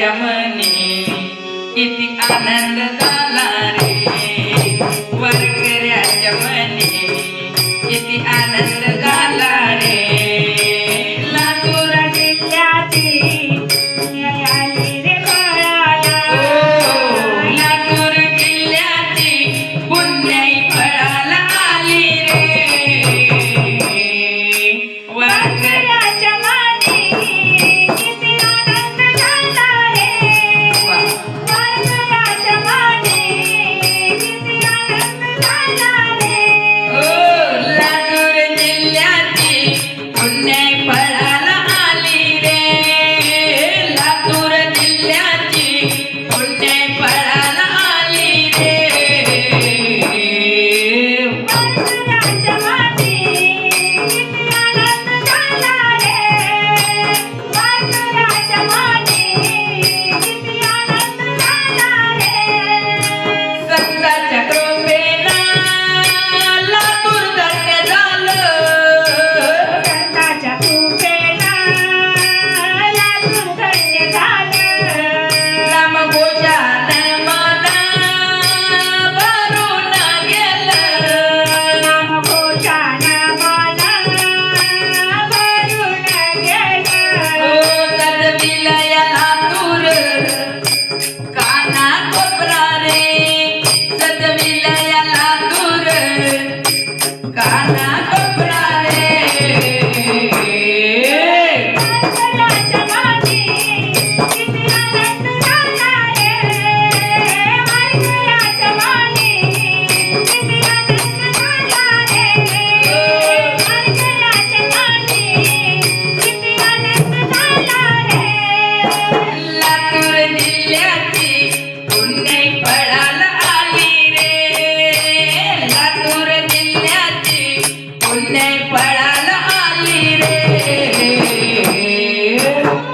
वारकऱ्याच्या मनी किती आनंद झाला रे, वारकऱ्याच्या मनी किती आनंद झाला रे. लातूर जिल्ह्याची आली रे फळाला, लातूर जिल्ह्याची पुण्याई फळाला आली रे. वारकऱ्याच्या मनी किती आनंद झाला रे, वारकऱ्याच्या मनी किती आनंद झाला रे. लातूर जिल्ह्याची पुण्याई फळाला आली रे, लातूर जिल्ह्याची पुण्याई फळाला आली रे. वारकऱ्याच्या मनी किती आनंद झाला रे, वारकऱ्याच्या मनी किती आनंद झाला रे. संतांच्या कृपेनं लातूर धन्य झालं, संतांच्या कृपेनं लातूर धन्य झालं. नामघोषानं मन भरून गेलं, नामघोषानं मन भरून गेलं. सजविलया लातूर काना कोपरा रे, सजविलया लातूर काना कोपरा रे. वारकऱ्याच्या मनी किती आनंद झाला रे, वारकऱ्याच्या मनी किती आनंद झाला रे, वारकऱ्याच्या मनी किती आनंद झाला रे. लातूर जिल्ह्याची पुण्याई फळाला आली रे, लातूर जिल्ह्याची पुण्याई फळाला आली रे.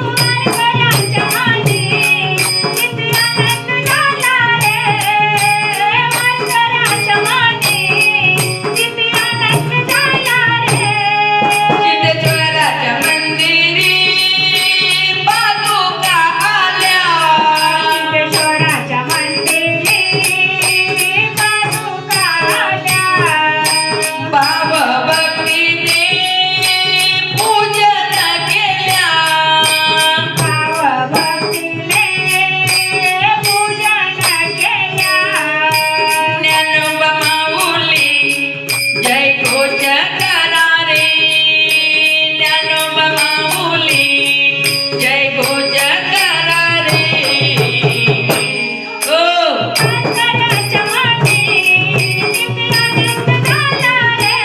वारकऱ्याच्या मनी किती आनंद झाला रे, वारकऱ्याच्या मनी किती आनंद झाला रे. सिद्धेश्वराच्या मंदिरी पादुका आल्या, सिद्धेश्वराच्या मंदिरी पादुका आल्या. भाव भक्तीने पूजन केल्या, भाव भक्तीने पूजन केल्या. ज्ञानोबा माऊली जय घोष करा रे, ज्ञानोबा माऊली जय घोष करा रे. वारकऱ्याच्या मनी किती आनंद झाला रे,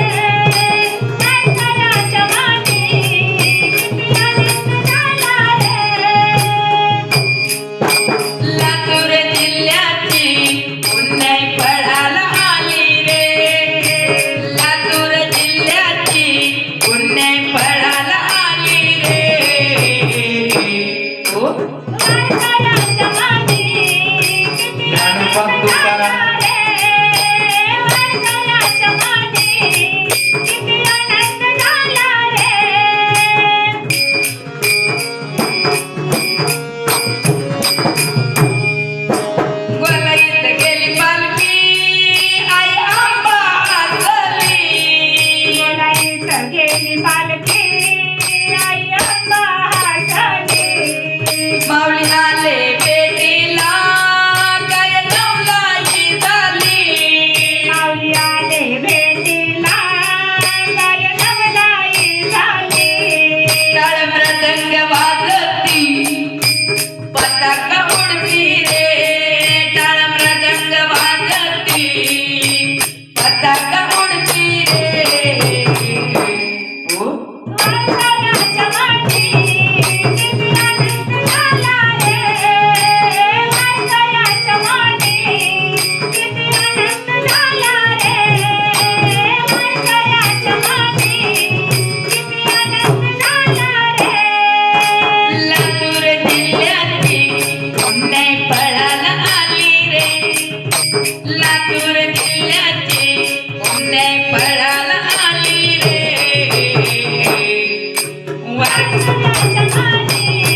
वारकऱ्याच्या मनी किती आनंद झाला रे. लातूर जिल्ह्याची पुण्याई फळाला आली रे, लातूर जिल्ह्याची पुण्याई फळाला आली रे. वारकऱ्याच्या मनी किती आनंद झाला रे, वारकऱ्याच्या मनी किती आनंद झाला रे. गोलाईत गेली पालखी आई आंबा हसली, गोलाईत गेली पालखी आई आंबा हसली. माऊली आले भेटीला काय नवलाई झाली, माऊली आले भेटीला काय नवलाई झाली. टाळ मृदंग वाजती पताका उडती रे, टाळ मृदंग वाजती पताका उडती रे. वारकऱ्याच्या मनी किती आनंद झाला रे, वारकऱ्याच्या मनी किती आनंद झाला रे, वारकऱ्याच्या मनी किती आनंद झाला रे. लातूर जिल्ह्याची पुण्याई फळाला आली रे, लातूर जिल्ह्याची पुण्याई फळाला आली रे. वारकऱ्याच्या मनी